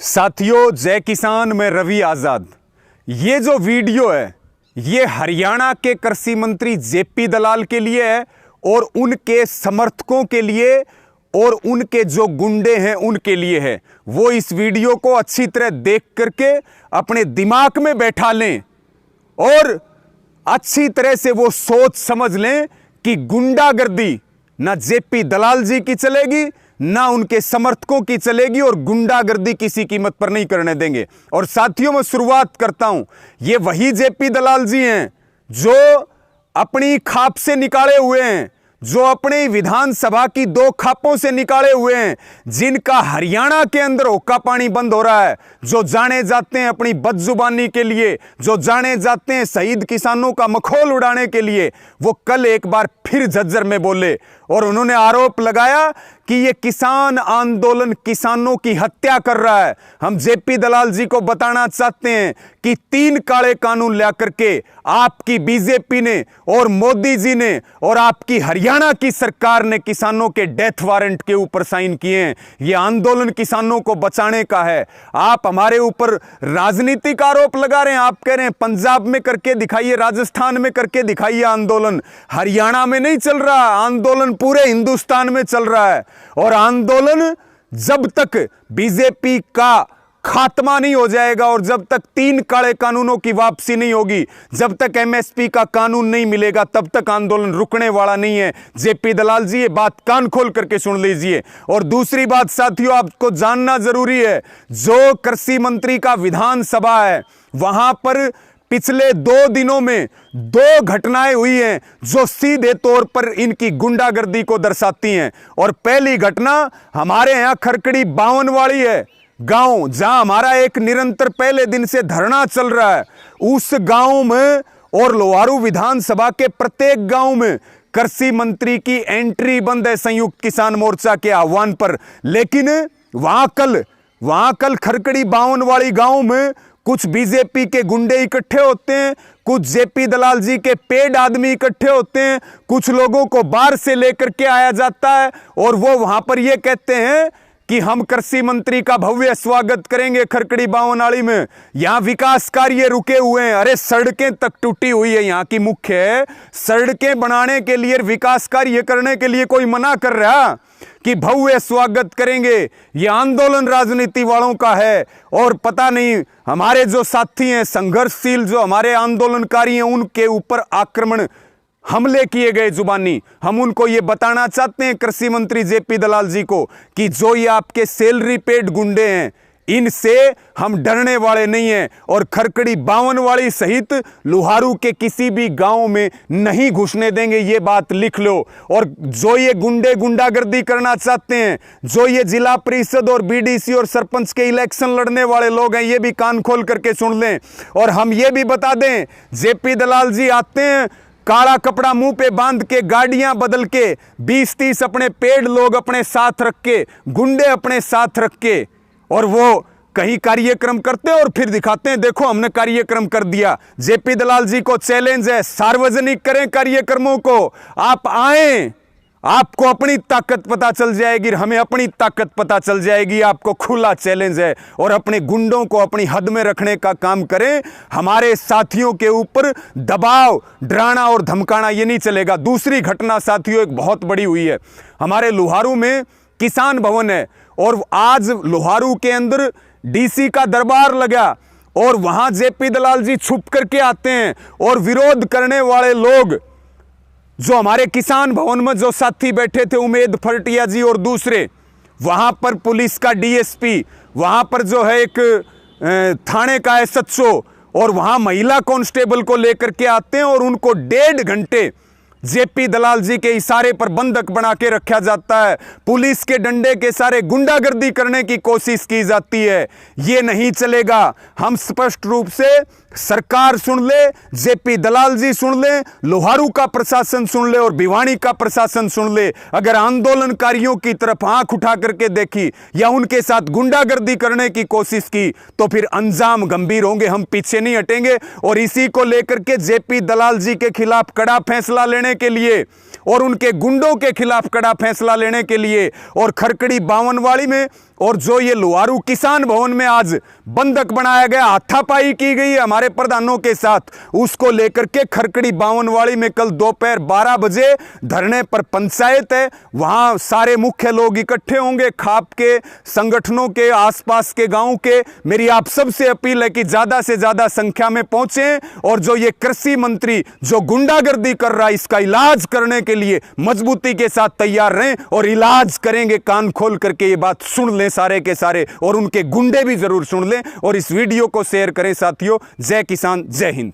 साथियों, जय किसान, मैं रवि आजाद। ये जो वीडियो है ये हरियाणा के कृषि मंत्री जेपी दलाल के लिए है और उनके समर्थकों के लिए और उनके जो गुंडे हैं उनके लिए है। वो इस वीडियो को अच्छी तरह देख करके अपने दिमाग में बैठा लें और अच्छी तरह से वो सोच समझ लें कि गुंडागर्दी ना जेपी दलाल जी की चलेगी ना उनके समर्थकों की चलेगी और गुंडागर्दी किसी कीमत पर नहीं करने देंगे। और साथियों, मैं शुरुआत करता हूं, ये वही जेपी दलाल जी हैं जो अपनी खाप से निकाले हुए हैं, जो अपनी विधानसभा की 2 खापों से निकाले हुए हैं, जिनका हरियाणा के अंदर हुक्का पानी बंद हो रहा है, जो जाने जाते हैं अपनी बदजुबानी के लिए, जो जाने जाते हैं शहीद किसानों का मखौल उड़ाने के लिए। वो कल एक बार फिर झज्जर में बोले और उन्होंने आरोप लगाया कि ये किसान आंदोलन किसानों की हत्या कर रहा है। हम जेपी दलाल जी को बताना चाहते हैं कि 3 काले कानून ला करके आपकी बीजेपी ने और मोदी जी ने और आपकी हरियाणा की सरकार ने किसानों के डेथ वारंट के ऊपर साइन किए हैं। ये आंदोलन किसानों को बचाने का है। आप हमारे ऊपर राजनीतिक आरोप लगा रहे हैं। आप कह रहे हैं पंजाब में करके दिखाइए, राजस्थान में करके दिखाइए आंदोलन। हरियाणा में नहीं चल रहा आंदोलन, पूरे हिंदुस्तान में चल रहा है। और आंदोलन जब तक बीजेपी का खात्मा नहीं हो जाएगा और जब तक 3 काले कानूनों की वापसी नहीं होगी, जब तक एमएसपी का कानून नहीं मिलेगा, तब तक आंदोलन रुकने वाला नहीं है। जेपी दलाल जी, ये बात कान खोल करके सुन लीजिए। और दूसरी बात साथियों, आपको जानना जरूरी है, जो कृषि मंत्री का विधानसभा है वहां पर पिछले 2 दिनों में 2 घटनाएं हुई हैं जो सीधे तौर पर इनकी गुंडागर्दी को दर्शाती हैं। और पहली घटना हमारे यहां खरकड़ी बावनवाड़ी है, गांव जहां हमारा एक निरंतर पहले दिन से धरना चल रहा है। उस गांव में और लोहारू विधानसभा के प्रत्येक गांव में कृषि मंत्री की एंट्री बंद है संयुक्त किसान मोर्चा के आह्वान पर। लेकिन वहां कल खरकड़ी बावनवाड़ी गांव में कुछ बीजेपी के गुंडे इकट्ठे होते हैं, कुछ जेपी दलाल जी के पेड आदमी इकट्ठे होते हैं, कुछ लोगों को बाहर से लेकर के आया जाता है और वो वहां पर ये कहते हैं कि हम कृषि मंत्री का भव्य स्वागत करेंगे खरकड़ी बावनवाड़ी में। यहां विकास कार्य रुके हुए हैं। अरे सड़कें तक टूटी हुई है, यहां की मुख्य है। सड़कें बनाने के लिए, विकास कार्य करने के लिए कोई मना कर रहा कि भव्य स्वागत करेंगे? ये आंदोलन राजनीति वालों का है। और पता नहीं हमारे जो साथी हैं संघर्षशील, जो हमारे आंदोलनकारी हैं, उनके ऊपर आक्रमण हमले किए गए जुबानी। हम उनको ये बताना चाहते हैं कृषि मंत्री जेपी दलाल जी को कि जो ये आपके सैलरी पेड गुंडे हैं, इनसे हम डरने वाले नहीं हैं और खरकड़ी बावनवाड़ी सहित लोहारू के किसी भी गांव में नहीं घुसने देंगे। ये बात लिख लो। और जो ये गुंडे गुंडागर्दी करना चाहते हैं, जो ये जिला परिषद और बीडीसी और सरपंच के इलेक्शन लड़ने वाले लोग हैं, ये भी कान खोल करके सुन लें। और हम ये भी बता दें, जेपी दलाल जी आते हैं काला कपड़ा मुंह पे बांध के, गाड़ियां बदल के, 20-30 अपने पेड़ लोग अपने साथ रख के, गुंडे अपने साथ रख के, और वो कहीं कार्यक्रम करते हैं और फिर दिखाते हैं देखो हमने कार्यक्रम कर दिया। जेपी दलाल जी को चैलेंज है, सार्वजनिक करें कार्यक्रमों को। आप आए, आपको अपनी ताकत पता चल जाएगी, हमें अपनी ताकत पता चल जाएगी। आपको खुला चैलेंज है और अपने गुंडों को अपनी हद में रखने का काम करें। हमारे साथियों के ऊपर दबाव, डराना और धमकाना ये नहीं चलेगा। दूसरी घटना साथियों एक बहुत बड़ी हुई है। हमारे लोहारू में किसान भवन है और आज लोहारू के अंदर डीसी का दरबार लगा और वहां जेपी दलाल जी छुप करके आते हैं और विरोध करने वाले लोग, जो हमारे किसान भवन में जो साथी बैठे थे उमेद फरटिया जी और दूसरे, वहां पर पुलिस का डीएसपी, वहां पर जो है एक थाने का एसएचओ और वहां महिला कांस्टेबल को लेकर के आते हैं और उनको 1.5 घंटे जेपी दलाल जी के इशारे पर बंधक बना के रखा जाता है। पुलिस के डंडे के सारे गुंडागर्दी करने की कोशिश की जाती है। ये नहीं चलेगा। हम स्पष्ट रूप से, सरकार सुन ले, जेपी दलाल जी सुन ले, लोहारू का प्रशासन सुन ले और भिवानी का प्रशासन सुन ले। अगर आंदोलनकारियों की तरफ आंख उठा करके देखी या उनके साथ गुंडागर्दी करने की कोशिश की तो फिर अंजाम गंभीर होंगे। हम पीछे नहीं हटेंगे। और इसी को लेकर के जेपी दलाल जी के खिलाफ कड़ा फैसला लेने के लिए और उनके गुंडों के खिलाफ कड़ा फैसला लेने के लिए और खरकड़ी बावनवाड़ी में और जो ये लुहारू किसान भवन में आज बंधक बनाया गया, हाथापाई की गई है हमारे प्रधानों के साथ, उसको लेकर के खरकड़ी बावनवाड़ी में कल दोपहर 12 बजे धरने पर पंचायत है। वहां सारे मुख्य लोग इकट्ठे होंगे, खाप के संगठनों के, आसपास के गांव के। मेरी आप सबसे अपील है कि ज्यादा से ज्यादा संख्या में पहुंचे और जो ये कृषि मंत्री जो गुंडागर्दी कर रहा है, इसका इलाज करने के लिए मजबूती के साथ तैयार रहें और इलाज करेंगे। कान खोल करके ये बात सुन लें सारे के सारे, और उनके गुंडे भी जरूर सुन लें। और इस वीडियो को शेयर करें साथियों। जय किसान, जय हिंद।